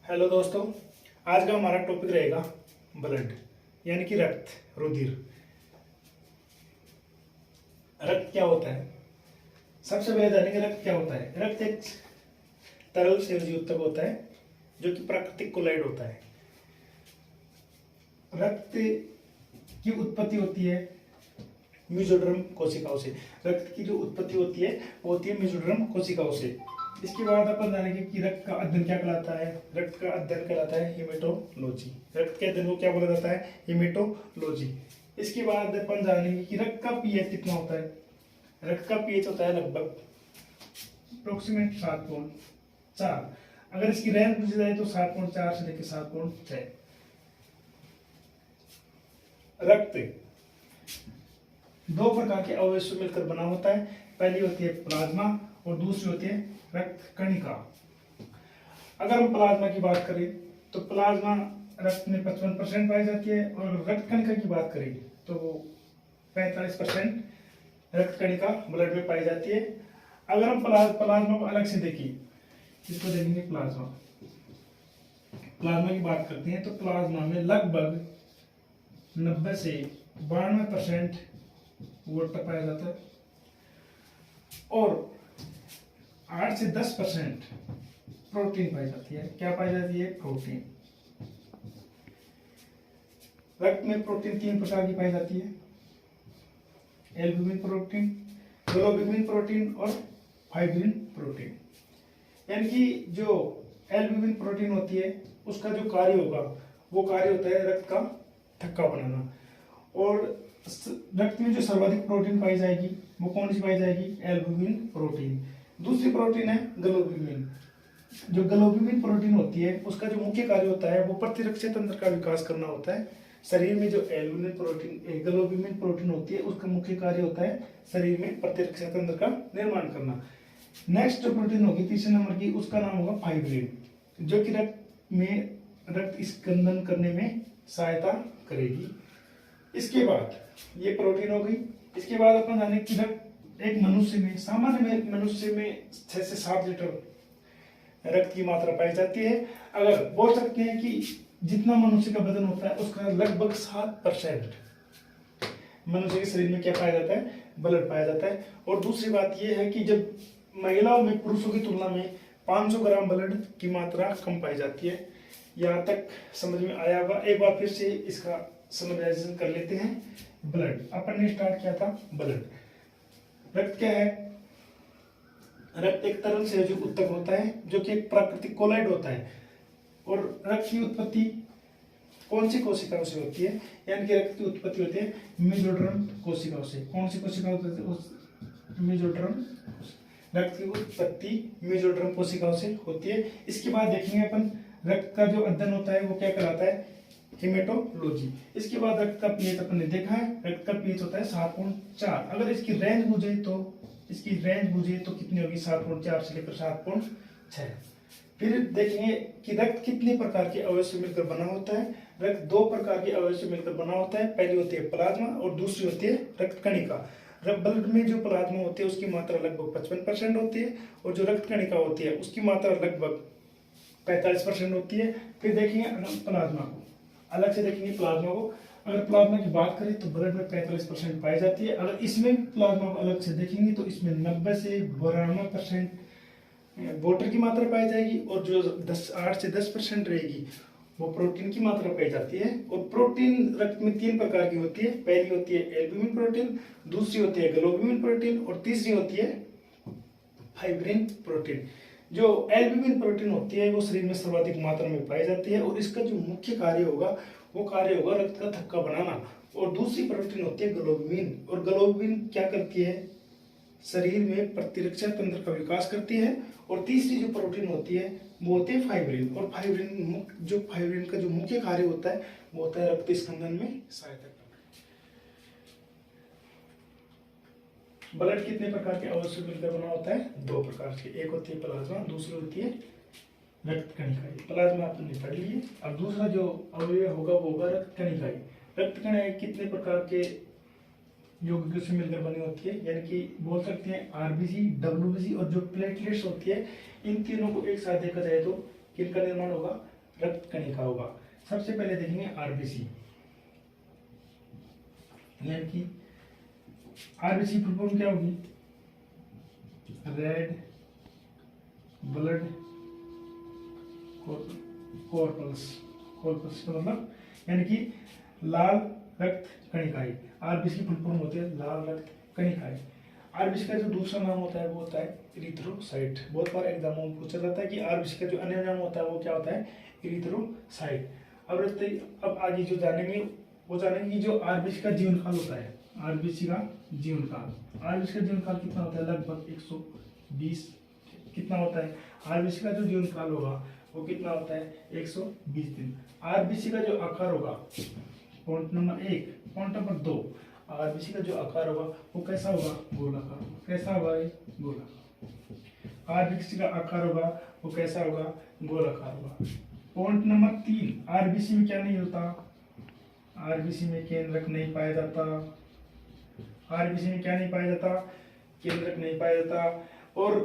Hello दोस्तों, आज का हमारा टॉपिक रहेगा ब्लड यानी कि रक्त, रुधिर। रक्त क्या होता है? सबसे पहले जानेंगे रक्त क्या होता है। रक्त एक तरल संयोजी ऊतक होता है जो कि प्राकृतिक कोलाइड होता है। रक्त की उत्पत्ति होती है मेसोडर्म कोशिकाओं से। रक्त की जो उत्पत्ति होती है वो होती है मेसोडर्म कोशिकाओं से। इसके बाद अपन जानेंगे कि रक्त का अध्ययन क्या कहलाता है। रक्त का अध्ययन कहलाता है हेमेटोलॉजी। रक्त के अध्ययन को क्या बोला जाता है? हेमेटोलॉजी। इसके बाद अपन जानेंगे कि रक्त का पीएच कितना होता है। रक्त का पीएच होता है लगभग अप्रोक्सीमेट 7.4। अगर इसकी रेंज पूछी जाए तो 7.4 से लेकर 7.6। रक्त दो प्रकार के अवयव से मिलकर बना होता है। पहली होती है प्लाज्मा और दूसरी होती है रक्त कणिका। अगर हम प्लाज्मा की बात करें तो प्लाज्मा रक्त में 55% पाई जाती है, और रक्त कणिका की बात करें तो वो 45% रक्त कणिका ब्लड में पाई जाती है। अगर हम प्लाज्मा को अलग से देखें, इसको देखेंगे प्लाज्मा प्लाज्मा की बात करते हैं तो प्लाज्मा में लगभग 90 से 92% वाटर पाया जाता है और 8 से 10% प्रोटीन पाई जाती है। क्या पाई जाती है? प्रोटीन। रक्त में प्रोटीन 3 प्रकार की पाई जाती है: एल्बुमिन प्रोटीन, ग्लोब्यूलिन प्रोटीन और फाइब्रिन प्रोटीन। यानी कि जो एल्बुमिन प्रोटीन होती है उसका जो कार्य होगा वो कार्य होता है रक्त का थक्का बनाना। और रक्त में जो सर्वाधिक प्रोटीन पाई जाएगी वो कौन सी पाई जाएगी? Albumin protein. दूसरी प्रोटीन है ग्लोब्यूलिन। जो ग्लोब्यूलिन प्रोटीन होती है उसका जो मुख्य कार्य होता है वो प्रतिरक्षा तंत्र का विकास करना होता है। शरीर में जो एल्बुमिन प्रोटीन ग्लोब्यूलिन प्रोटीन होती है उसका मुख्य कार्य होता है शरीर में प्रतिरक्षा तंत्र का निर्माण करना। नेक्स्ट जो प्रोटीन होगी तीसरे नंबर की, उसका नाम होगा फाइब्रिन, जो कि रक्त स्कंदन करने में सहायता करेगी। इसके बाद ये प्रोटीन हो गई। इसके बाद अपन जाने कि रक्त एक मनुष्य में सामान्य मनुष्य में 6 से 7 लीटर रक्त की मात्रा पाई जाती है। अगर बोल सकते हैं कि जितना मनुष्य का वजन होता है उसका लगभग 7% मनुष्य के शरीर में क्या पाया जाता है? ब्लड पाया जाता है। और दूसरी बात यह है कि जब महिलाओं में पुरुषों की तुलना में 500 ग्राम ब्लड की मात्रा कम पाई जाती है। यहाँ तक समझ में आया होगा। एक बार फिर से इसका समराइजेशन कर लेते हैं। ब्लड अपन ने स्टार्ट किया था। ब्लड रक्त क्या है? रक्त एक तरल संयोजी ऊतक होता है जो कि एक प्राकृतिक कोलाइड होता है। और रक्त की उत्पत्ति कौन सी कोशिकाओं से होती है? यानी कि रक्त की उत्पत्ति होती है मेसोडर्म कोशिकाओं से। कौन सी कोशिकाओं से? मेसोडर्म। रक्त की उत्पत्ति मेसोडर्म कोशिकाओं से होती है। इसके बाद देखेंगे अपन रक्त का जो अध्ययन होता है वो क्या कहलाता है? हेमेटोलॉजी। इसके बाद रक्त का पीएच अपन ने देखा है। रक्त का पीएच होता है 7.4। अगर इसकी रेंज पूछे तो कितनी होगी? 7.4 से लेकर 7.6। फिर देखेंगे कि रक्त कितने प्रकार के अवयव से मिलकर बना होता है। रक्त 2 प्रकार के अवयव से मिलकर बना होता है। पहली होती है प्लाज्मा और दूसरी होती है रक्त कणिका। ब्लड में जो प्लाज्मा होती है उसकी मात्रा लगभग 55% होती है और जो रक्त कणिका होती है उसकी मात्रा लगभग 45% होती है। फिर देखेंगे प्लाज्मा को अलग से देखेंगे। प्लाज्मा को अगर प्लाज्मा की बात करें तो ब्लड में 45% पाई जाती है। अगर इसमें प्लाज्मा को अलग से देखेंगे तो इसमें 90 से 92% वाटर की मात्रा पाई जाएगी और जो 8 से 10% रहेगी वो प्रोटीन की मात्रा पाई जाती है। और प्रोटीन रक्त में 3 प्रकार की होती है। पहली होती है एल्बुमिन प्रोटीन, दूसरी होती है ग्लोब्यूलिन प्रोटीन और तीसरी होती है फाइब्रिन प्रोटीन। जो एल्बुमिन प्रोटीन होती है वो शरीर में सर्वाधिक मात्रा में पाई जाती है और इसका जो मुख्य कार्य होगा वो कार्य होगा रक्त का थक्का बनाना। और दूसरी प्रोटीन होती है ग्लोब्यूलिन, और ग्लोब्यूलिन क्या करती है? शरीर में प्रतिरक्षा तंत्र का विकास करती है। और तीसरी जो प्रोटीन होती है वो होती है फाइब्रिन, और फाइब्रिन का जो मुख्य कार्य होता है वो होता है रक्त स्कंदन में सहायता करना। ब्लड कितने प्रकार के अवयव से मिलकर बना होता है? 2 प्रकार के। एक होती है प्लाज्मा, दूसरी होती है रक्त कणिका। प्लाज्मा आपने पढ़ लिए। अब दूसरा जो अवयव होगा वो होगा रक्त कणिका। रक्त कणिका कितने प्रकार के यौगिकों से मिलकर बनी होती है? यानी कि बोल सकते हैं आरबीसी, डब्ल्यूबीसी और जो प्लेटलेट्स होती है, इन तीनों को एक साथ देखा जाए तो किनका निर्माण होगा? रक्त कणिका होगा। सबसे पहले देखेंगे आरबीसी, यानी कि आरबीसी फुल फॉर्म क्या होगी? Red blood corpus. कॉर्पस का मतलब यानी कि लाल रक्त कणिकाएं। आरबीसी की फुल फॉर्म होती है लाल रक्त कणिकाएं। आरबीसी का जो दूसरा नाम होता है वो होता है इरिथ्रोसाइट। बहुत बार एग्जाम में पूछा जाता है कि आरबीसी का जो अन्य नाम होता है वो क्या होता है? इरिथ्रोसाइट। अब आगे जो जानेंगे वो जानेंगे कि जो आरबीसी का जीवन काल होता है, आरबीसी का जीवन काल, आरबीसी का जीवन काल कितना होता है? लगभग 120। कितना होता है आरबीसी का जो जीवन काल होगा वो कितना होता है? 120 दिन। आरबीसी का जो आकार होगा, point number 1। Point number 2, RBC का जो आकार होगा वो कैसा होगा? गोलाकार। कैसा होगा? गोलाकार। आरबीसी का आकार होगा वो कैसा होगा? गोलाकार होगा। पॉइंट नंबर 3, आरबीसी में क्या नहीं होता? आरबीसी में केंद्रक नहीं पाया जाता। आरबीसी में क्या नहीं पाया जाता? केंद्रक नहीं पाया जाता। और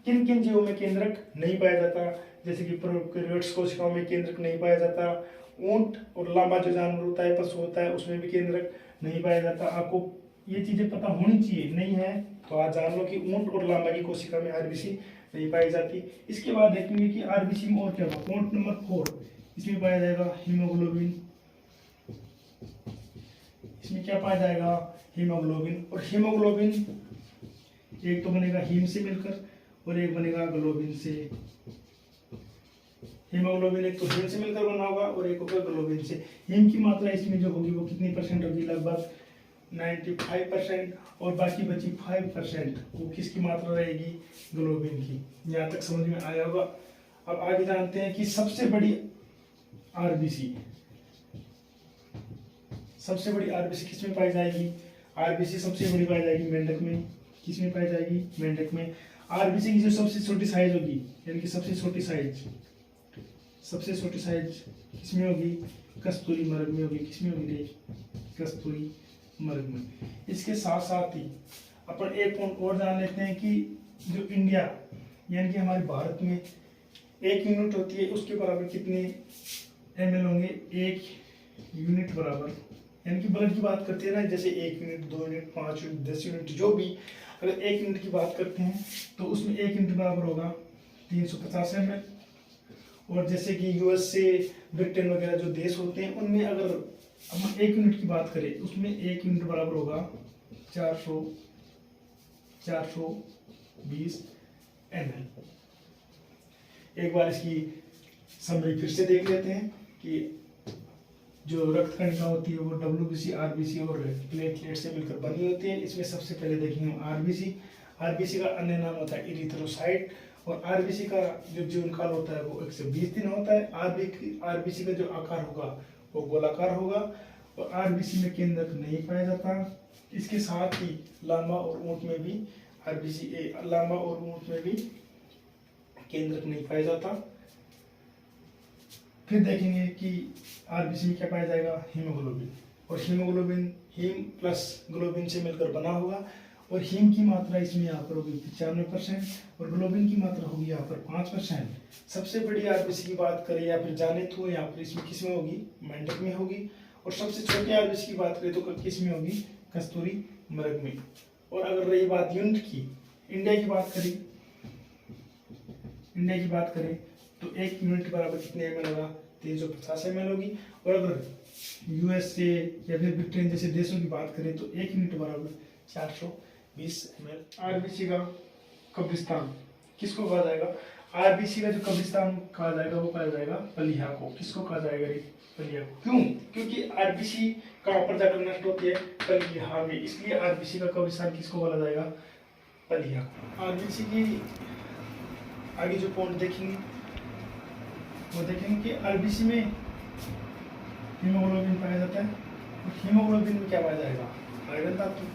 किन किन जीवों में केंद्रक नहीं पाया जाता? जैसे कि प्रोकैरियोट्स कोशिकाओं में केंद्रक नहीं पाया जाता। ऊंट और लांबा जो जानवर होता है, पशु होता है, उसमें भी केंद्रक नहीं पाया जाता। आपको ये चीजें पता होनी चाहिए, नहीं है तो आज जान लो कि ऊंट और लांबा की कोशिका में आरबीसी नहीं पाई जाती। इसके बाद देखेंगे कि आरबीसी में और क्या होगा। पॉइंट नंबर 4, इसमें पाया जाएगा हीमोग्लोबिन। इसमें क्या पाया जाएगा? हीमोग्लोबिन। और हीमोग्लोबिन एक तो बनेगा हीम से मिलकर और एक बनेगा ग्लोबिन से। हीमोग्लोबिन एक तो हीम से मिलकर बना होगा और एक होगा ग्लोबिन से। हीम की मात्रा इसमें जो होगी वो कितनी परसेंट होगी? लगभग 95%। और बाकी बची 5% वो किसकी मात्रा रहेगी? ग्लोबिन की। यहाँ तक समझ में आया होगा। अब आगे जानते हैं कि सबसे बड़ी आरबीसी, सबसे बड़ी आरबीसी किसमें पाई जाएगी? आरबीसी सबसे बड़ी पाई जाएगी मेंढक में। किसमें पाई जाएगी? मेंढक में। आरबीसी की जो सबसे छोटी साइज होगी, यानी कि सबसे छोटी साइज किसमें होगी? कस्तूरी मृग में होगी। किसमें होगी? कस्तूरी मृग में। इसके साथ साथ ही अपन एक पॉइंट और जान लेते हैं कि जो इंडिया यानी कि हमारे भारत में 1 यूनिट होती है, उसके बराबर कितने ml होंगे? 1 यूनिट बराबर, यानी कि ब्लड की बात करते हैं ना, जैसे 1 यूनिट, 2 यूनिट, 5 यूनिट, 10 यूनिट, जो भी, अगर 1 यूनिट की बात करते हैं तो उसमें 1 यूनिट बराबर होगा 350 ml। और जैसे कि यूएसए, ब्रिटेन वगैरह जो देश होते हैं उनमें अगर हम 1 यूनिट की बात करें उसमें 1 यूनिट बराबर होगा 420 ml। एक बार इसकी समरी फिर से देख लेते हैं कि जो रक्त कणिका होती है वो डब्ल्यूबीसी, आरबीसी और प्लेटलेट से मिलकर बनी होती है। इसमें सबसे पहले देखेंगे आरबीसी। आरबीसी का अन्य नाम होता है इरिथ्रोसाइट। और आरबीसी का जो जीवन काल होता है वो 120 दिन होता है। आरबीसी का जो आकार होगा वो गोलाकार होगा और आरबीसी में केंद्रक नहीं पाया जाता। इसके साथ ही लामा और ऊंट में भी केंद्रक नहीं पाया जाता। फिर देखेंगे कि आरबीसी में क्या पाया जाएगा? हीमोग्लोबिन। और हीमोग्लोबिन हीम प्लस ग्लोबिन से मिलकर बना होगा। और हीम की मात्रा इसमें यहाँ पर होगी 95% और ग्लोबिन की मात्रा होगी यहाँ पर 5%। सबसे बड़ी आरबीसी की बात करें या फिर जाने तो यहाँ पर इसमें किसमें होगी? मेंढक में होगी। और सबसे छोटी आरबीसी की बात करें तो किसमें होगी? कस्तूरी मृग में। और अगर रही बात यूनिट की, इंडिया की बात करें तो 1 यूनिट बराबर कितने ml होगा? 350 ml होगी। और अगर यूएसए या फिर ब्रिटेन जैसे देशों की बात करें तो 1 यूनिट बराबर 420 ml। आरबीसी का कब्रिस्तान किसको कहा जाएगा? आरबीसी का जो कब्रिस्तान कहा जाएगा वो कहा जाएगा पलिया को। किसको कहा जाएगा? पलिया को। क्यों? क्योंकि आरबीसी कहाँ पर जाकर नष्ट होती है? पलिया में। इसलिए आरबीसी का कब्रिस्तान किसको बोला जाएगा? पलिया। आरबीसी की आगे जो पॉइंट देखेंगे वो देखेंगे कि आरबीसी में हीमोग्लोबिन पाया जाता है। और हीमोग्लोबिन में क्या पाया जाएगा? आयरन धातु।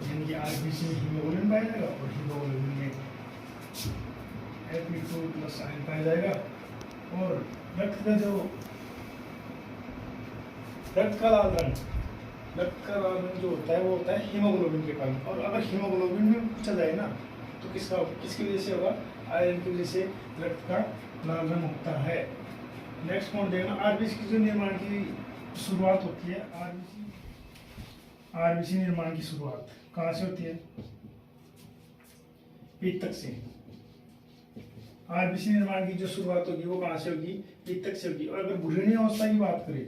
यानी कि आरबीसी में हीमोग्लोबिन पाया जाएगा और हीमोग्लोबिन में Fe2+ आयरन पाया जाएगा। और रक्त का लाल रंग जो होता है वो होता है हीमोग्लोबिन के कारण। और अगर हीमोग्लोबिन में पूछा जाए ना तो किसकी वजह से होगा? आयरन की वजह से रक्त का लाल रंग होता है। नेक्स्ट पॉइंट देखना, आरबीसी की जो निर्माण की शुरुआत होती है, आरबीसी निर्माण की शुरुआत कहाँ से होती है? पित्तक से। आरबीसी निर्माण की जो शुरुआत होगी वो कहाँ से होगी? पित्तक से होगी। और अगर भ्रूणीय अवस्था की बात करें,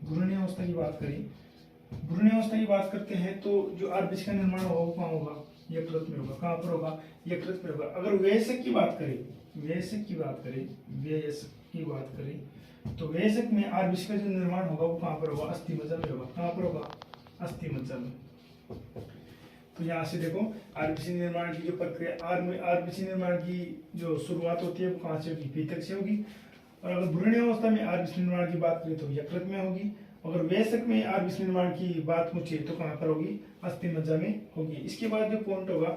भ्रूणीय अवस्था की बात करते हैं तो जो आरबीसी का निर्माण होगा वो कहाँ होगा? यकृत में होगा। कहाँ पर होगा? यकृत में होगा। अगर वयस्क की बात करें तो वयस्क में आरबीसी का जो निर्माण होगा वो कहाँ पर होगा? अस्थिमज्जा में होगा। कहाँ पर होगा? अस्थिमज्जा में। तो यहाँ से देखो आरबीसी निर्माण की जो प्रक्रिया, आरबीसी निर्माण की जो शुरुआत होती है वो कहाँ से होगी? पित्तक से होगी। और अगर भ्रूणीय अवस्था में आरबीसी निर्माण की बात करें तो यकृत में होगी। अगर वयस्क में आरबीसी निर्माण की बात पूछे तो कहाँ पर होगी? अस्थिमज्जा में होगी। इसके बाद जो पॉइंट होगा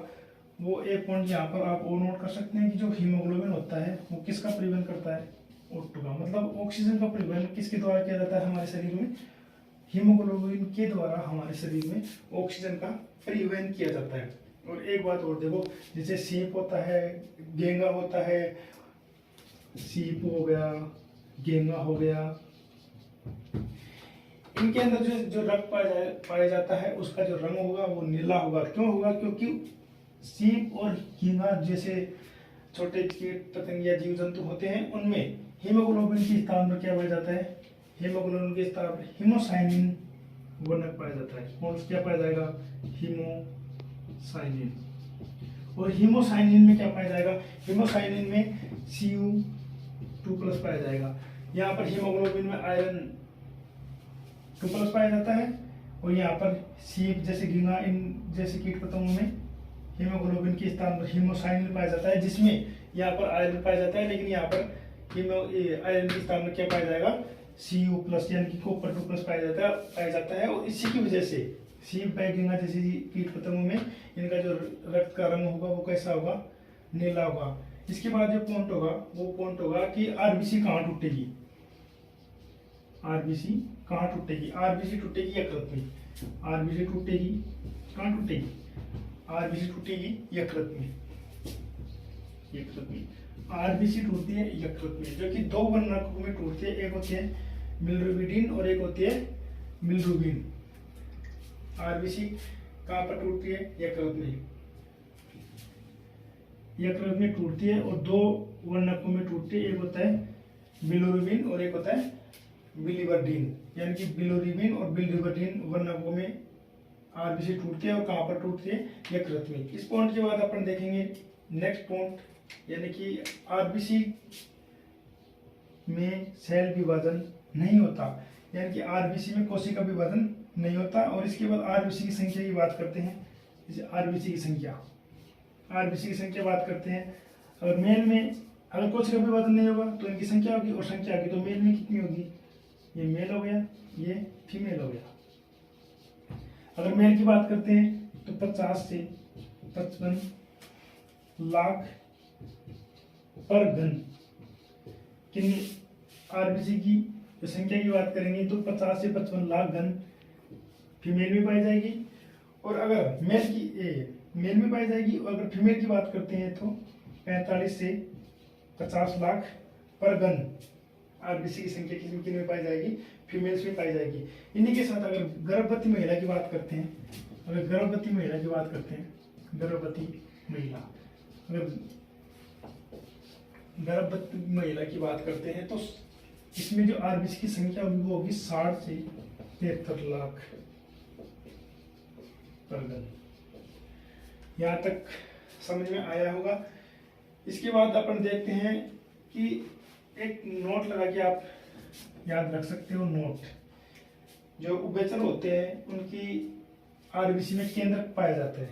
वो एक पॉइंट यहाँ पर आप और नोट कर सकते हैं कि जो हीमोग्लोबिन होता है वो किसका परिवहन करता है? O2 का। मतलब ऑक्सीजन का परिवहन किसके द्वारा किया जाता है हमारे शरीर में? हीमोग्लोबिन के द्वारा हमारे शरीर में ऑक्सीजन का परिवहन किया जाता है। और एक बात और देखो, जैसे सीप होता है, गेंगा होता है, सीप हो गया, गेंगा हो गया, इनके अंदर जो रक्त पाया जाता है उसका जो रंग होगा वो नीला होगा। क्यों होगा? क्योंकि सीप और गेंगा जैसे छोटे कीट पतंग या जीव जंतु होते हैं उनमें हीमोग्लोबिन के स्थान पर क्या पाया जाता है? हीमोग्लोबिन के स्थान पर हीमोसाइनिन वर्णक पाया जाता है। कौन क्या पाया जाएगा? हीमोसाइनिन। और हीमोसाइनिन में क्या पाया जाएगा? हीमोसाइनिन में Cu2+ पाया जाएगा। यहाँ पर हीमोग्लोबिन में आयरन 2+ पाया जाता है। और यहाँ पर सीप जैसे घिंगा इन जैसे कीट पतंगों में हीमोग्लोबिन के स्थान पर हीमोसाइनिन पाया जाता है, जिसमें यहाँ पर आयरन पाया जाता है, लेकिन यहाँ पर आयरन के स्थान पर क्या पाया जाएगा? Cu+ यानी कि Cu2+ पाया जाता है। और इसी की वजह से सीप बैगिंगा जैसे कीट पतंगों में इनका जो रक्त का रंग होगा वो कैसा होगा? नीला होगा। इसके बाद जो पॉइंट होगा वो पॉइंट होगा कि आरबीसी कहाँ टूटेगी? आरबीसी कहाँ टूटेगी? आरबीसी टूटेगी यकृत में। आरबीसी टूटेगी कहाँ टूटेगी? आरबीसी टूटेगी यकृत में। आरबीसी टूटती है यकृत में, जो कि दो वर्णकों में टूटती है। एक होती है बिलिरुबिन और एक होती है बिलिरुबिन। आरबीसी कहाँ पर टूटती है? यकृत में। यकृत में टूटती है और दो वर्णकों में टूटती है। एक होता है बिलिरुबिन और एक होता है बिलिवर्डिन। यानी कि बिलिरुबिन और बिलिवर्डिन वर्णकों में आरबीसी टूटती है। और कहाँ पर टूटती है? यकृत में। इस पॉइंट के बाद अपन देखेंगे नेक्स्ट पॉइंट, यानी कि आरबीसी में सेल विभाजन नहीं होता, यानी कि आरबीसी में कोशिका विभाजन नहीं होता। और इसके बाद आरबीसी की संख्या की बात करते हैं। जैसे आरबीसी की संख्या बात करते हैं। अगर मेल में अगर कोशिका विभाजन नहीं होगा तो इनकी संख्या होगी, और संख्या होगी तो मेल में कितनी होगी? ये मेल हो गया, ये फीमेल हो गया। अगर मेल की बात करते हैं तो 50 से 55 लाख पर घन कितनी आरबीसी की जो संख्या की बात करेंगे तो 50 से 55 लाख घन फीमेल में पाई जाएगी। और अगर मेल में पाई जाएगी। और अगर फीमेल की बात करते हैं तो 45 से 50 लाख पर घन आरबीसी की संख्या किस में पाई जाएगी? फीमेल्स में पाई जाएगी। इन्हीं के साथ अगर गर्भवती महिला की बात करते हैं, अगर गर्भवती महिला की बात करते हैं तो इसमें जो आरबीसी की संख्या होगी वो होगी 60 से 73 लाख पर घन। यहाँ तक समझ में आया होगा। इसके बाद अपन देखते हैं कि एक नोट लगा के आप याद रख सकते हो। नोट, जो उभयचर होते हैं उनकी आरबीसी में केंद्रक पाया जाता है।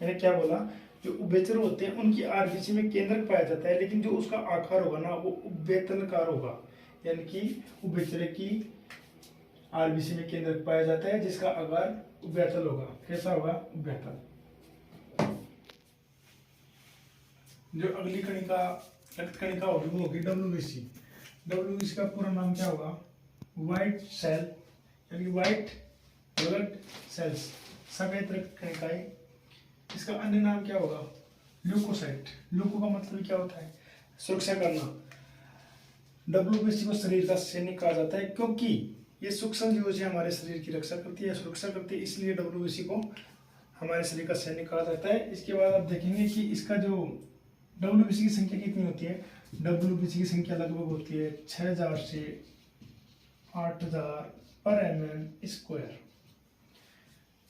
मैंने क्या बोला? जो उभयचर होते हैं उनकी आरबीसी में केंद्रक पाया जाता है, लेकिन जो उसका आकार होगा ना वो उभयतलकार होगा। यानी कि उभयचर की आरबीसी में केंद्रक पाया जाता है जिसका आकार उभयतल होगा। कैसा होगा? उभयतल। जो अगली कणिका रक्त कणिका होगी वो होगी डब्ल्यूबीसी। डब्ल्यूबीसी का पूरा नाम क्या होगा? व्हाइट सेल, यानी व्हाइट ब्लड सेल्स, सफेद रक्त कणिकाएं। इसका अन्य नाम क्या होगा? ल्यूकोसाइट। ल्यूको का मतलब क्या होता है? सुरक्षा करना। WBC को शरीर का सैनिक कहा जाता है, क्योंकि ये सूक्ष्म जीवों से हमारे शरीर की रक्षा करती है, सुरक्षा करती है, इसलिए WBC को हमारे शरीर का सैनिक कहा जाता है। इसके बाद आप देखेंगे कि इसका जो WBC की संख्या कितनी होती है। WBC की संख्या लगभग होती है 6000 से 8000 पर mm²।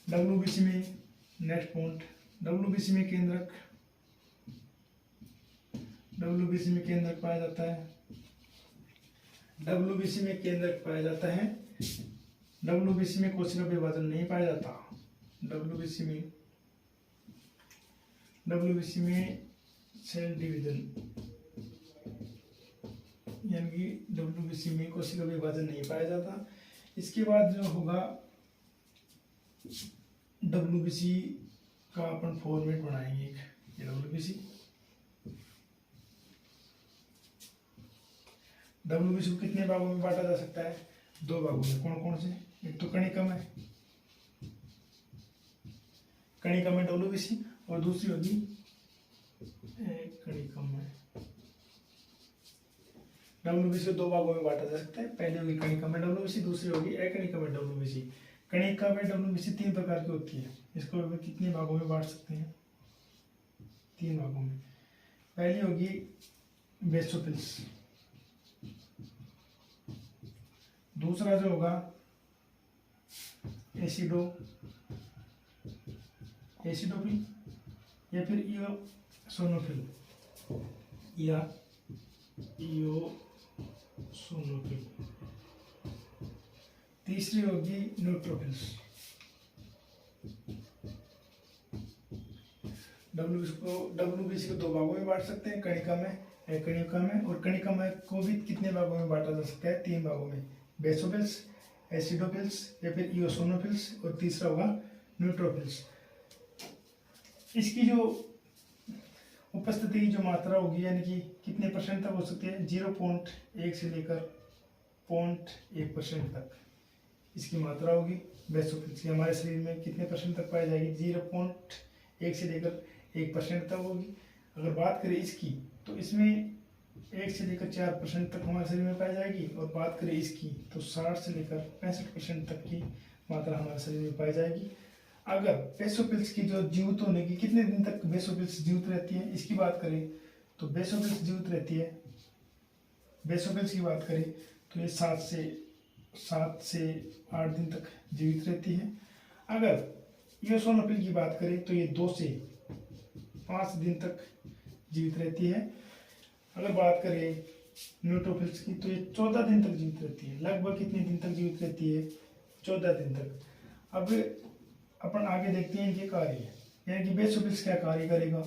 WBC में नेक्स्ट पॉइंट, WBC में केंद्रक पाया जाता है। WBC में केंद्रक पाया जाता है। WBC में कोशिका विभाजन नहीं पाया जाता। WBC में सेल डिवीजन, यानी कि WBC में कोशिका विभाजन नहीं पाया जाता। इसके बाद जो होगा WBC का अपन फॉर्मेट बनाएंगे। एक ये WBC को कितने भागों में बांटा जा सकता है? 2 भागों में। कौन कौन से? एक तो कणिका में WBC, और दूसरी होगी कणिका में। WBC को 2 भागों में बांटा जा सकता है। पहले होगी कणिका में WBC, दूसरी होगी अकणिका में WBC। कणिका में WBC 3 प्रकार की होती है। इसको कितने भागों में बांट सकते हैं? 3 भागों में। पहली होगी बेसोफिल्स, दूसरा जो होगा एसिडोफिल या फिर इओसोनोफिल तीसरी होगी न्यूट्रोफिल्स। WBC को 2 भागों में बांट सकते हैं, कणिका में और कणिका में को भी कितने भागों में बांटा जा सकता है? 3 भागों में, बेसोफिल्स, एसिडोफिल्स या फिर इओसोनोफिल्स, और तीसरा होगा न्यूट्रोफिल्स। इसकी जो उपस्थिति की जो मात्रा होगी, यानी कि कितने परसेंट तक हो सकती है? 0.1 से लेकर 0.1% तक इसकी मात्रा होगी। बेसोफिल्स की हमारे शरीर में कितने परसेंट तक पाई जाएगी? 0.1 से लेकर 1% तक होगी। अगर बात करें इसकी, तो इसमें 1 से लेकर 4% तक हमारे शरीर में पाई जाएगी, और बात करें इसकी तो 60 से लेकर 65% तक की मात्रा हमारे शरीर में पाई जाएगी। अगर बेसोफिल्स की जो जीवित होने की कितने दिन तक बेसोफिल्स जीवित रहती है, इसकी बात करें तो बेसोफिल्स जीवित रहती है। बेसोफिल्स की बात करें तो ये 7 से 8 दिन तक जीवित रहती है। अगर इओसोनोफिल की बात करें तो ये 2 से 5 दिन तक जीवित रहती है। अगर बात करें न्यूट्रोफिल्स की तो ये 14 दिन तक जीवित रहती है। लगभग कितने दिन तक जीवित रहती है? 14 दिन तक। अब अपन आगे देखते हैं इनके कार्य, यानी कि बेसोफिल्स क्या कार्य करेगा,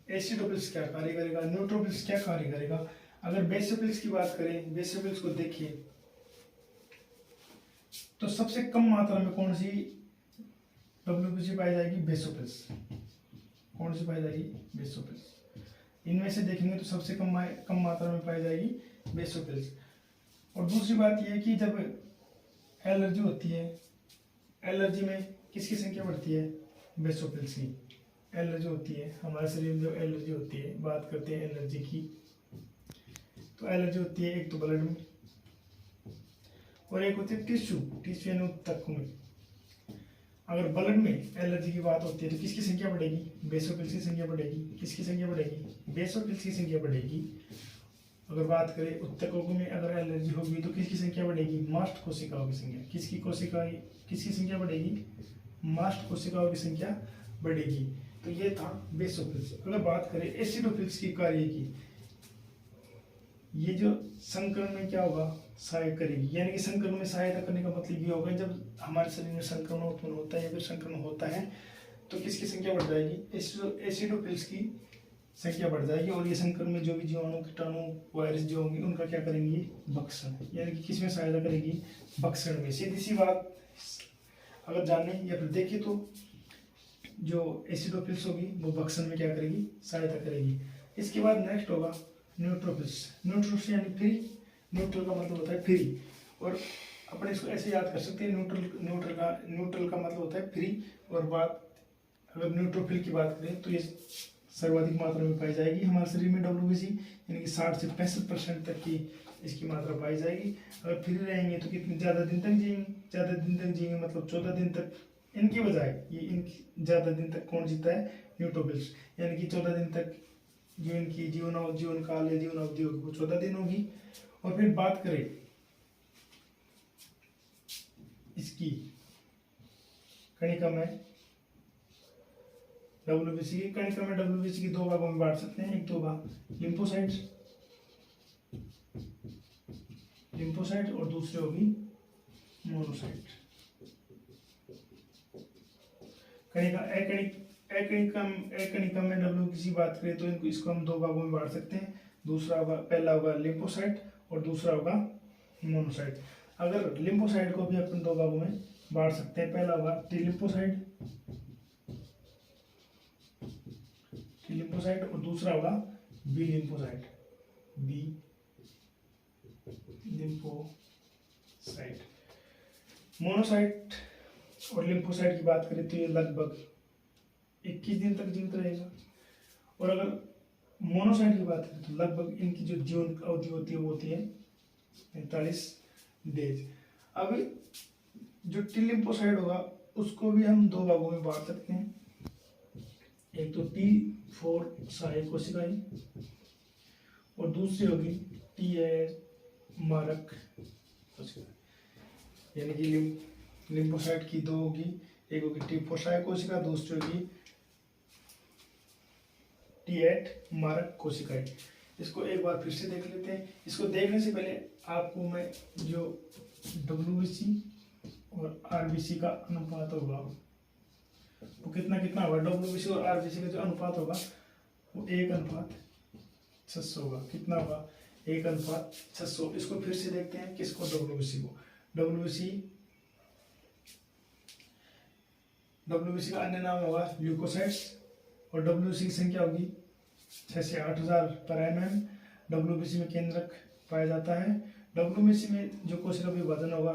एसिडोफिल्स क्या कार्य करेगा, न्यूट्रोफिल्स क्या कार्य करेगा। अगर बेसोफिल्स की बात करें, बेसोफिल्स को देखिए तो सबसे कम मात्रा में कौन सी WBC पाई जाएगी? बेसोफिल्स। कौन सी पाई जाएगी? बेसोफिल्स। इनमें से देखेंगे तो सबसे कम मात्रा में पाई जाएगी बेसोफिल्स। और दूसरी बात यह है कि जब एलर्जी होती है, एलर्जी में किसकी संख्या बढ़ती है? बेसोफिल्स की। एलर्जी होती है हमारे शरीर में, जो एलर्जी होती है, बात करते हैं एलर्जी की, तो एलर्जी होती है एक तो ब्लड में, और एक होती है टिश्यू यानी ऊतक में। अगर ब्लड में एलर्जी की बात होती है तो किसकी संख्या बढ़ेगी? बेसोफिल्स की संख्या बढ़ेगी। किसकी संख्या बढ़ेगी? बेसोफिल्स की संख्या बढ़ेगी। अगर बात करें ऊतकों में अगर एलर्जी होगी तो किसकी संख्या बढ़ेगी? मास्ट कोशिकाओं की संख्या। किसकी संख्या बढ़ेगी? मास्ट कोशिकाओं की संख्या बढ़ेगी। तो ये था बेसोफिल्स। अगर बात करें एसिडोफिल्स की कार्य की, ये जो संक्रमण में क्या होगा? सहायता करेगी। यानी कि संक्रमण में सहायता करने का मतलब ये होगा, जब हमारे शरीर में संक्रमण उत्पन्न होता है या फिर संक्रमण होता है तो किसकी संख्या बढ़ जाएगी? एसिडोफिल्स की संख्या बढ़ जाएगी, और ये संक्रमण में जो भी जीवाणु, कीटाणु, वायरस जो होंगे उनका क्या करेंगे? भक्षण। यानी कि किसमें सहायता करेगी? भक्षण में। सीधी सी बात अगर जाने या फिर देखें तो जो एसिडोफिल्स होगी वो भक्षण में क्या करेगी? सहायता करेगी। इसके बाद नेक्स्ट होगा न्यूट्रोफिल्स। न्यूट्रोफिल्स यानी फ्री। न्यूट्रल का मतलब होता है फ्री, और अपन इसको ऐसे याद कर सकते हैं, न्यूट्रल का मतलब होता है फ्री। और बात अगर न्यूट्रोफिल की बात करें तो ये सर्वाधिक मात्रा में पाई जाएगी हमारे शरीर में WBC, यानी कि 60 से 65% तक की इसकी मात्रा पाई जाएगी। अगर फ्री रहेंगे तो कितने ज़्यादा दिन तक जिएंगे, ज़्यादा दिन तक जिएंगे मतलब 14 दिन तक। इनकी बजाय ये इनकी ज़्यादा दिन तक कौन जीता है, न्यूट्रोफिल्स, यानी कि 14 दिन तक जो इनकी जीवन काल या जीवन अवधि होगी वो 14 दिन होगी। और फिर बात करें इसकी कणिका में डब्ल्यूबीसी की, कणिका में डब्ल्यूबीसी की दो भागों में बांट सकते हैं। एक तो भाग लिम्फोसाइट और दूसरे होगी मोनोसाइट। कणिका में डब्ल्यूबीसी बात करें तो इनको इसको हम दो भागों में बांट सकते हैं। दूसरा होगा, पहला होगा लिम्फोसाइट और दूसरा होगा मोनोसाइट। अगर लिम्फोसाइट को भी अपन दो भागों में बांट सकते हैं। पहला होगा टी लिम्फोसाइट और दूसरा होगा बी लिम्फोसाइट। मोनोसाइट और लिम्फोसाइट की बात करें तो ये लगभग 21 दिन तक जीवित रहेगा। और अगर मोनोसाइट की बात करें तो लगभग इनकी जो जीवन अवधि होती है वो होती है 45 डेज। अब जो टी लिम्फोसाइट होगा उसको भी हम दो भागों में बांट सकते हैं। एक तो T4 सहायक कोशिकाएं और दूसरी होगी T8 मारक कोशिकाएं। यानी कि लिम्फोसाइट की दो होगी, एक होगी T4 सहायक कोशिका, दूसरी होगी T8 मारक कोशिकाएं। इसको एक बार फिर से देख लेते हैं। इसको देखने से पहले आपको मैं जो WBC और RBC का अनुपात होगा वो कितना कितना होगा, WBC और RBC का जो अनुपात होगा वो 1:600 होगा। कितना होगा, 1:600। इसको फिर से देखते हैं किसको, WBC को। WBC का अन्य नाम होगा ल्यूकोसाइट्स और WBC की संख्या होगी 6 से 8,000 पर mm। WBC में केंद्रक पाया जाता है। WBC में जो कोशिका विभाजन होगा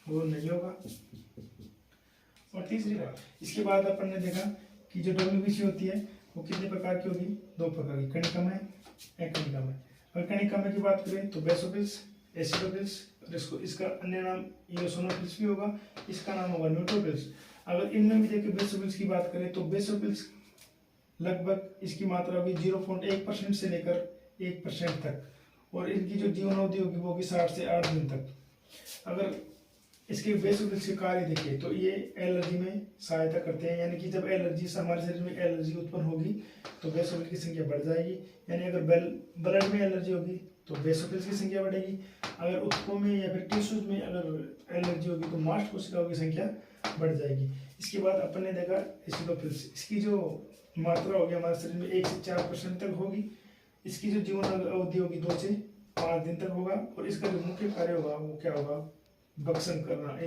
वो नहीं होगा। और तीसरी बात, इसके बाद अपन ने देखा कि जो WBC होती है वो कितने प्रकार की होगी, दो प्रकार की, कणिका में, एकणिका में। अगर कणिका में की बात करें तो बेसोफिल्स, एसिडोफिल्स और इसका अन्य नाम इओसिनोफिल्स भी होगा, इसका नाम होगा न्यूट्रोफिल्स। अगर इनमें भी देखें बेसोफिल्स की बात करें तो बेसोफिल्स लगभग इसकी मात्रा होगी 0.1% से लेकर 1% तक और इनकी जो जीवन अवधि होगी वो होगी 60 से 8 दिन तक। अगर इसके बेसोफिल्स के कार्य देखें तो ये एलर्जी में सहायता करते हैं, यानी कि जब एलर्जी हमारे शरीर में एलर्जी उत्पन्न होगी तो बेसोफिल की संख्या बढ़ जाएगी। यानी अगर ब्लड में एलर्जी होगी तो बेसोफिल्स की संख्या बढ़ेगी। अगर ऊतकों में या फिर टिश्यूज में अगर एलर्जी होगी तो मास्ट कोशिकाओं की संख्या बढ़ जाएगी। इसके बाद अपन ने देखा एसिडोफिल्स, इसकी जो मात्रा होगी हमारे शरीर में 1 से 4% तक होगी। इसकी जो जीवन अवधि होगी 2 से 5 दिन तक होगा और इसका जो मुख्य कार्य होगा वो क्या होगा, भक्षण करना,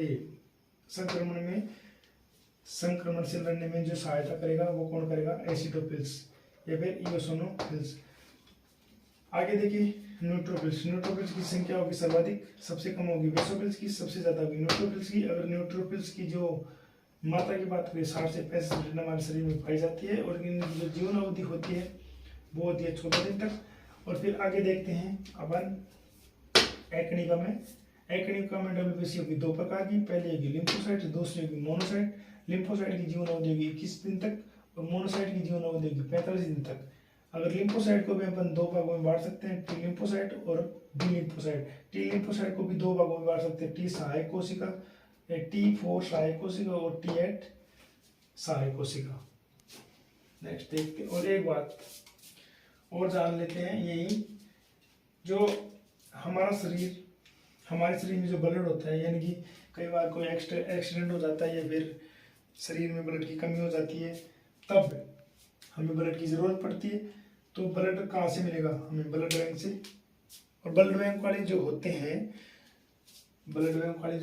संक्रमण से लड़ने में जो सहायता करेगा वो कौन करेगा, एसिडोफिल्स या फिर इओसिनोफिल्स। आगे देखिए न्यूट्रोफिल्स की संख्या होगी सर्वाधिक, सबसे कम होगी बेसोफिल्स की, सबसे ज्यादा होगी न्यूट्रोफिल्स की। अगर न्यूट्रोफिल्स की जो मात्रा की बात करें 60 से 65 हमारे शरीर में पाई जाती है और इनकी जो जीवन अवधि होती है वो होती है 14 दिन तक। और फिर आगे देखते हैं अपन एकणिका में WBC होगी दो प्रकार की, पहली होगी लिम्फोसाइट, दूसरी होगी मोनोसाइट। लिम्फोसाइट की जीवन अवधि होगी 21 दिन तक और मोनोसाइट की जीवन अवधि होगी 45 दिन तक। अगर लिम्फोसाइट को भी अपन दो भागों में बांट सकते हैं, टी लिम्फोसाइट और बी लिम्फोसाइट। टी लिम्फोसाइट को भी दो भागों में बांट सकते हैं, टी सहायक कोशिका, T4 सहायक कोशिका और T8 सहायक कोशिका। नेक्स्ट देखते हैं और एक बात और जान लेते हैं, यही जो हमारे शरीर में जो ब्लड होता है, यानी कि कई बार कोई एक्सीडेंट हो जाता है या फिर शरीर में ब्लड की कमी हो जाती है तब हमें ब्लड की ज़रूरत पड़ती है। तो ब्लड कहाँ से मिलेगा, हमें ब्लड बैंक से। और ब्लड बैंक वाले जो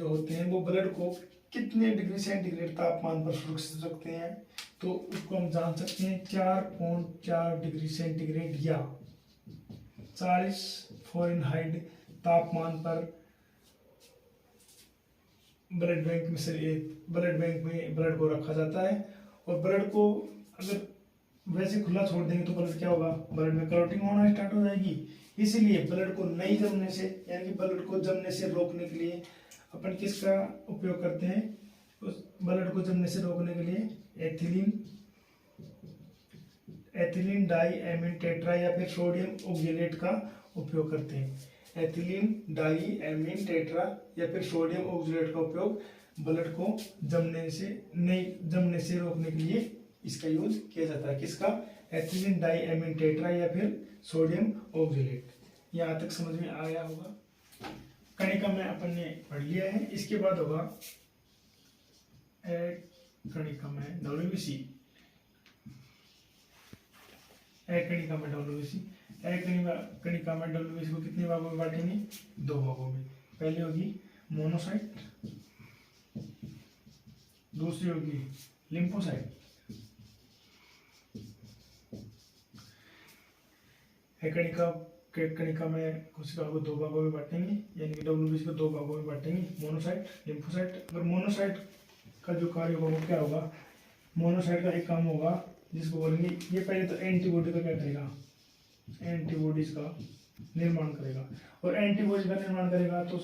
होते हैं वो ब्लड को कितने डिग्री सेंटीग्रेड तापमान पर सुरक्षित रखते हैं, तो उसको हम जान सकते हैं 4.4 डिग्री सेंटीग्रेड या 40 फ़ारेनहाइट तापमान पर ब्लड बैंक में ब्लड को रखा जाता है। और ब्लड को अगर वैसे खुला छोड़ देंगे तो ब्लड क्या होगा, ब्लड में क्लॉटिंग होना स्टार्ट हो जाएगी, इसलिए ब्लड को नहीं जमने से यानी कि ब्लड को जमने से रोकने के लिए अपन किसका उपयोग करते हैं? उस ब्लड को जमने से रोकने के लिए एथिलीन डाई एमीन टेट्रा या फिर सोडियम ऑक्जेलेट का उपयोग करते हैं। एथिलीन डाई एमीन टेट्रा या फिर सोडियम ऑक्जेलेट का उपयोग ब्लड को जमने से रोकने के लिए इसका यूज किया जाता है। किसका? एथिलीन डाई एमीन टेट्रा या फिर सोडियम ऑक्जेलेट। यहाँ तक समझ में आया होगा। कणिका में अपन ने पढ़ लिया है। इसके बाद होगा कणिका में WBC। कणिका में WBC को कितने भागों में बांटेंगे? 2 भागों में। पहली होगी मोनोसाइट, दूसरी होगी लिम्फोसाइट। कणिका में कोशिका को 2 भागों में बांटेंगे, यानी कि WBC को 2 भागों में बांटेंगे, मोनोसाइट, लिम्फोसाइट। अगर मोनोसाइट का जो कार्य होगा वो क्या होगा? मोनोसाइट का एक काम होगा जिसको बोलेंगे, ये पहले तो एंटीबॉडी का क्या करेगा? एंटीबॉडीज का निर्माण करेगा। और एंटीबॉडी का निर्माण करेगा तो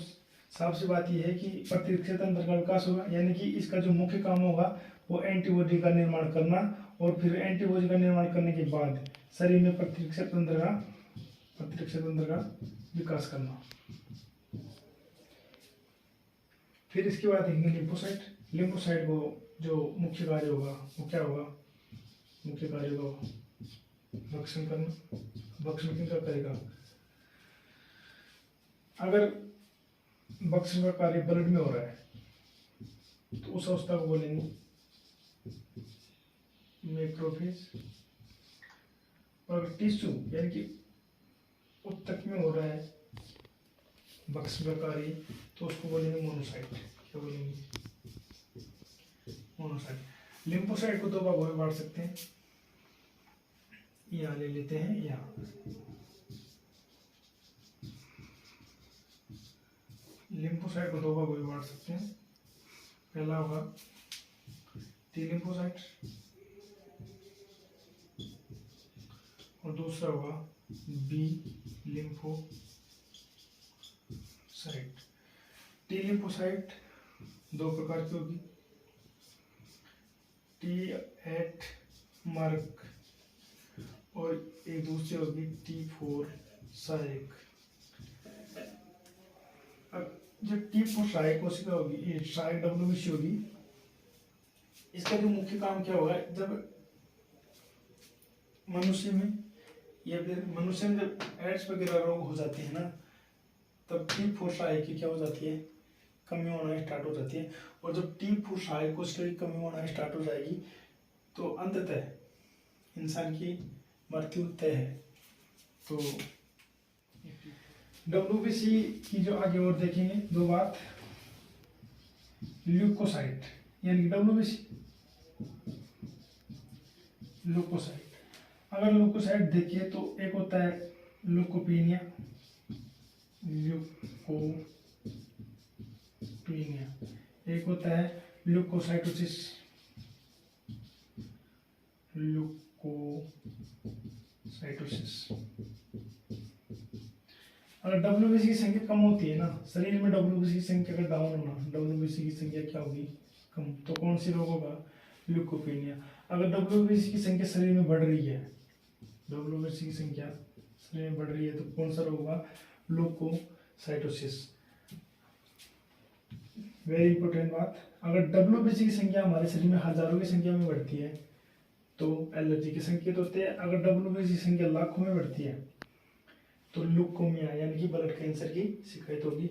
साफ सी बात यह है कि प्रतिरक्षा तंत्र का विकास होगा, यानी कि इसका जो मुख्य काम होगा वो एंटीबॉडी का निर्माण करना, और फिर एंटीबॉडी का निर्माण करने के बाद शरीर में प्रतिरक्षा तंत्र का विकास करना। फिर इसके बाद देखेंगे लिम्फोसाइट को जो मुख्य कार्य होगा वो क्या होगा? मुख्य कार्य होगा भक्षण करना। भक्षण किसका करेगा? अगर भक्षण का कार्य ब्लड में हो रहा है तो उस अवस्था को बोलेंगे मैक्रोफेज। और टिश्यू यानी कि उत्तक में हो रहा है भक्षण का कार्य तो उसको बोलेंगे मोनोसाइट। क्या बोलेंगे? मोनोसाइट। लिम्फोसाइट को 2 भागों में बांट सकते हैं। यहाँ ले लेते हैं, यहाँ लिम्फोसाइट को 2 भागों में बांट सकते हैं। पहला होगा टी लिम्फोसाइट और दूसरा होगा बी लिम्फोसाइट। टी लिम्फोसाइट 2 प्रकार की होगी, T8 मार्क और एक दूसरी होगी T4 साइक। जो T4 साइक कोशिका होगी, ये साइक WBC होगी। इसका जो मुख्य काम क्या होगा? जब मनुष्य में जब एड्स वगैरह रोग हो जाते हैं ना, तब T4 साइक की क्या हो जाती है? कमी होना स्टार्ट हो जाती है। और जब T4 साइक कोशिका की कमी होना स्टार्ट हो जाएगी तो अंततः इंसान की मृत्यु तय है। तो WBC की जो आगे और देखेंगे 2 बात, ल्यूकोसाइट यानी कि WBC ल्यूकोसाइट। अगर ल्यूकोसाइट देखिए तो एक होता है ल्यूकोपीनिया, एक होता है ल्यूकोसाइटोसिस। अगर WBC की संख्या कम होती है ना, शरीर में WBC की संख्या अगर डाउन होना, WBC की संख्या क्या होगी? कम। तो कौन सी रोग होगा? ल्यूकोपीनिया। अगर WBC की संख्या शरीर में बढ़ रही है, WBC की संख्या शरीर में बढ़ रही है तो कौन सा रोग होगा? ल्यूकोसाइटोसिस। वेरी इंपॉर्टेंट बात, अगर WBC की संख्या हमारे शरीर में हजारों की संख्या में बढ़ती है तो एलर्जी के संकेत होते हैं। अगर WBC की संख्या लाखों में बढ़ती है तो ल्यूकोमिया यानी कि ब्लड कैंसर की शिकायत होगी।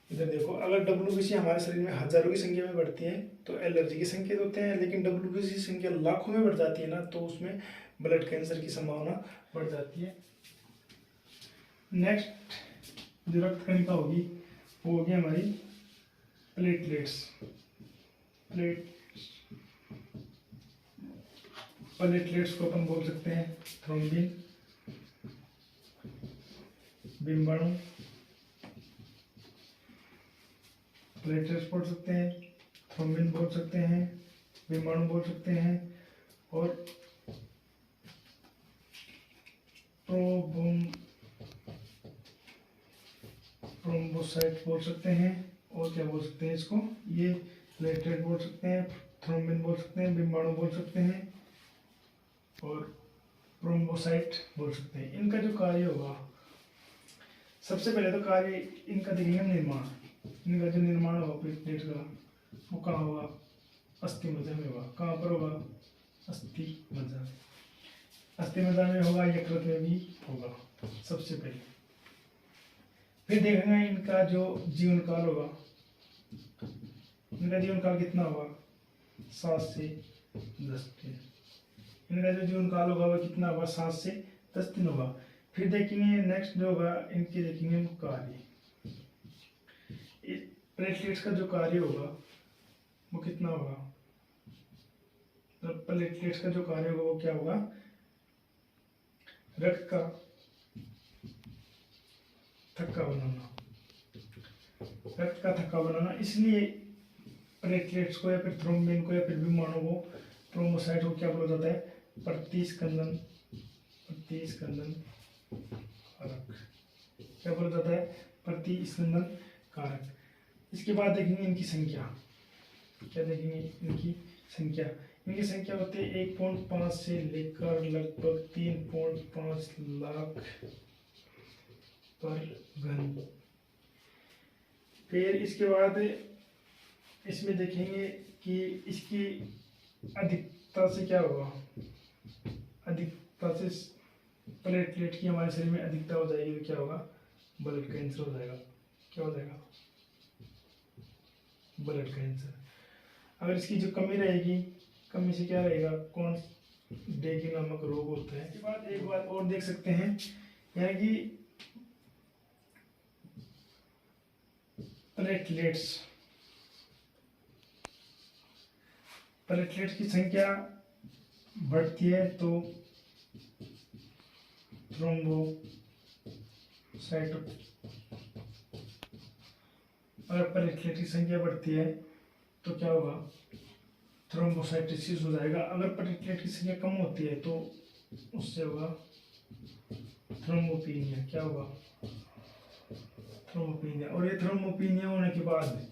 इधर देखो, अगर WBC हमारे शरीर में हजारों की संख्या में बढ़ती है तो एलर्जी के संकेत होते हैं, लेकिन WBC की संख्या लाखों में बढ़ जाती है ना तो उसमें ब्लड कैंसर की संभावना बढ़ जाती है। नेक्स्ट जो रक्त कणिका होगी वो होगी हमारी प्लेटलेट्स। प्लेटलेट्स को अपन बोल सकते हैं थ्रोम्बिन, बिंबाणु। प्लेटलेट्स बोल सकते हैं, थ्रोम्बिन बोल सकते हैं, बिंबाणु बोल सकते हैं और थ्रोम्बोसाइट बोल सकते हैं, और क्या बोल सकते हैं इसको, ये प्लेटलेट बोल सकते हैं, थ्रोम्बिन बोल सकते हैं, बिम्बाणु बोल सकते हैं, और थ्रोम्बोसाइट बोल सकते हैं। इनका जो कार्य होगा, सबसे पहले तो कार्य इनका देखेंगे निर्माण। इनका जो निर्माण होगा प्लेटलेट का, वो कहाँ होगा, अस्थि मज्जा में होगा। कहाँ पर होगा, अस्थि मज्जा में। अस्थि मज्जा में होगा, यकृत में भी होगा सबसे पहले। फिर देखेंगे इनका जो जीवन काल होगा, इनका जीवन काल कितना होगा, 7 से 10 दिन। इनका जो जीवन काल होगा वो कितना होगा, 7 से 10 दिन होगा। फिर देखेंगे नेक्स्ट जो होगा, इनके देखेंगे हम कार्य। प्लेटलेट्स का जो कार्य होगा वो कितना होगा, तो प्लेटलेट्स का जो कार्य होगा वो क्या होगा, रक्त का थक्का बनाना, रक्त का थक्का बनाना। इसलिए प्लेटलेट्स को या फिर थ्रोम्बिन को या फिर विमाणु को, थ्रोम्बोसाइट को क्या बोला जाता है, प्रतिस्कंदन कारक। क्या बोला जाता है, प्रतिस्कंदन कारक। इसके बाद देखेंगे इनकी संख्या। क्या देखेंगे, इनकी संख्या। इनकी संख्या होती है 1.5 से लेकर लगभग 3.5 लाख पर घन। फिर इसके बाद इसमें देखेंगे कि इसकी अधिकता से क्या होगा, अधिकता से प्लेटलेट की हमारे शरीर में अधिकता हो जाएगी तो क्या होगा, ब्लड कैंसर हो जाएगा। क्या हो जाएगा, ब्लड कैंसर। अगर इसकी जो कमी रहेगी, कमी से क्या रहेगा, कौन डेगी नामक रोग होता है। इसके बाद एक बात और देख सकते हैं, यानी कि प्लेटलेट्स की संख्या बढ़ती है तो थ्रोम्बोसाइट, अगर प्लेटलेट की संख्या बढ़ती है तो क्या होगा, थ्रोम्बोसाइटोसिस हो जाएगा। अगर प्लेटलेट की संख्या कम होती है तो उससे होगा थ्रोम्बोपिनिया। क्या होगा, थ्रोम्बोपिनिया। और ये थ्रोम्बोपिनिया होने के बाद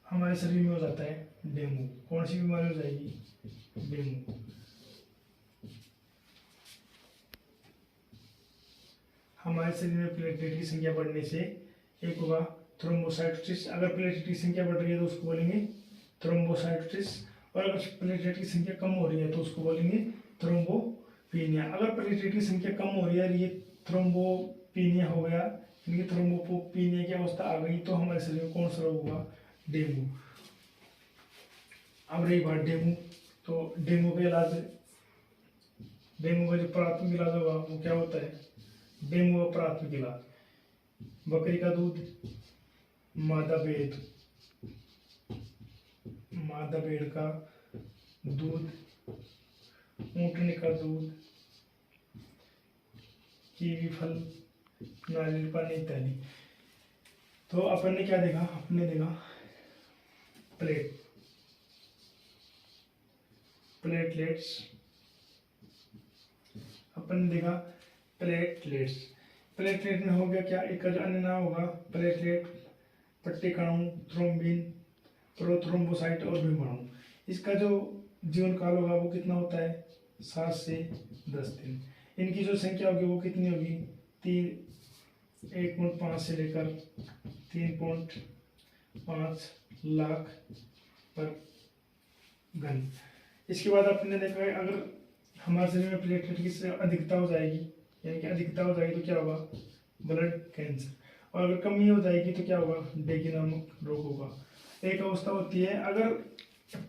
हमारे शरीर में हो जाता है डेंगू। कौन सी बीमारी हो जाएगी, डेंगू। हमारे शरीर में प्लेटलेट की संख्या बढ़ने से एक होगा थ्रोम्बोसाइटोसिस। अगर प्लेटलेट की संख्या बढ़ रही है तो उसको बोलेंगे थ्रोम्बोसाइटोसिस, और अगर प्लेटलेट की संख्या कम हो रही है तो उसको बोलेंगे थ्रोम्बोपिनिया। अगर प्लेटलेट की संख्या कम हो रही है, ये थ्रोम्बोपिनिया हो गया, इनकी थ्रोम्बोपिनिया की अवस्था आ गई, तो हमारे शरीर में कौन सा रोग होगा, डेंगू। अब रही बात डेंगू, तो डेंगू का इलाज, डेंगू का जो प्राथमिक इलाज होगा वो क्या होता है, डेंगू का प्राथमिक इलाज, बकरी का दूध, मादा भेड़ का दूध, ऊँटनी का दूध, कीवी फल, नारियल पानी इत्यादि। तो अपन ने क्या देखा, अपने देखा प्लेटलेट्स, अपन ने देखा प्लेटलेट में हो गया क्या, एक का जो अन्य नाम होगा प्लेटलेट, पट्टिकाणु, थ्रोम्बिन, प्रोथ्रोम्बोसाइट और विमाणु। इसका जो जीवन काल होगा वो कितना होता है, 7 से 10 दिन। इनकी जो संख्या होगी वो कितनी होगी, 1.5 से लेकर 3.5 लाख पर घन। इसके बाद आपने देखा है, अगर हमारे शरीर में प्लेटलेट की अधिकता हो जाएगी, यानी कि अधिकता हो जाएगी तो क्या होगा, ब्लड कैंसर। और अगर कमी हो जाएगी तो क्या होगा, डेंगू नामक रोग होगा। एक अवस्था होती है, अगर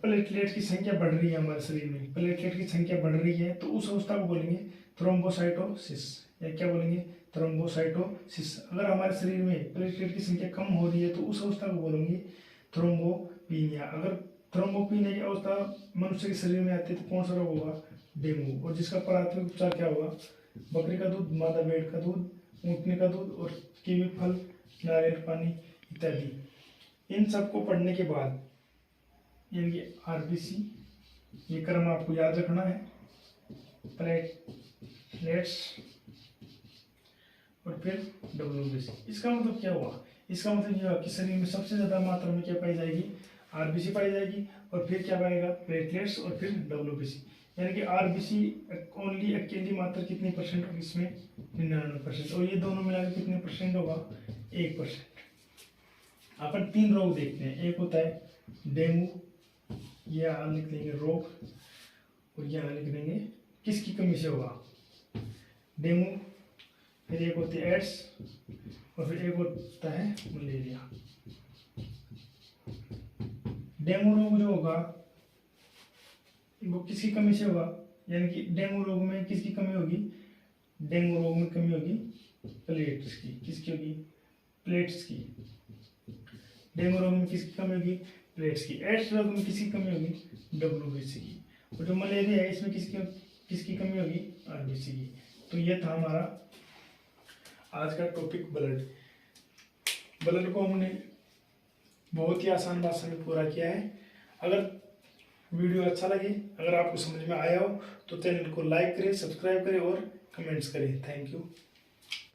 प्लेटलेट की संख्या बढ़ रही है हमारे शरीर में, प्लेटलेट की संख्या बढ़ रही है तो उस अवस्था को बोलेंगे थ्रोम्बोसाइटोसिस, या क्या बोलेंगे, थ्रोम्बोसाइटोसिस। अगर हमारे शरीर में प्लेटलेट की संख्या कम हो रही है तो उस अवस्था को बोलेंगे थ्रोम्बोपिनिया। अगर थ्रोम्बोपिनिया की अवस्था मनुष्य के शरीर में आती है तो कौन सा रोग होगा, डेंगू। और जिसका प्राथमिक उपचार क्या होगा, बकरी का दूध, मादा भेड़ का दूध, ऊँटनी का दूध और कीवी फल, नारियल पानी इत्यादि। इन सब को पढ़ने के बाद, यानी कि आरबीसी, ये क्रम आपको याद रखना है, प्लेटलेट्स, और फिर WBC। इसका मतलब क्या हुआ, इसका मतलब यह हुआ कि शरीर में सबसे ज़्यादा मात्रा में क्या पाई जाएगी, RBC पाई जाएगी, और फिर क्या पाएगा, प्लेटलेट्स, और फिर WBC। यानी कि RBC ओनली अकेली मात्रा कितनी परसेंट होगी इसमें, 99%, और ये दोनों मिलाकर कितने परसेंट होगा, 1%। अपन 3 रोग देखते हैं, एक होता है डेंगू, ये यहाँ लिख देंगे रोग, और यहाँ लिख देंगे किसकी कमी से होगा, डेंगू, फिर एक होती है एड्स, और फिर एक होता है मलेरिया। डेंगू रोग जो होगा वो किसकी कमी से होगा, यानी कि डेंगू रोग में किसकी कमी होगी, डेंगू रोग में कमी होगी प्लेट्स की, किसकी होगी, प्लेट्स की। डेंगू रोग में किसकी कमी होगी, प्लेट्स की। एड्स रोग में किसकी कमी होगी, WBC की। और जो मलेरिया है इसमें किसकी कमी होगी, RBC की। तो ये था हमारा आज का टॉपिक ब्लड को हमने बहुत ही आसान भाषा में पूरा किया है। अगर वीडियो अच्छा लगे, अगर आपको समझ में आया हो तो चैनल को लाइक करें, सब्सक्राइब करें और कमेंट्स करें। Thank you.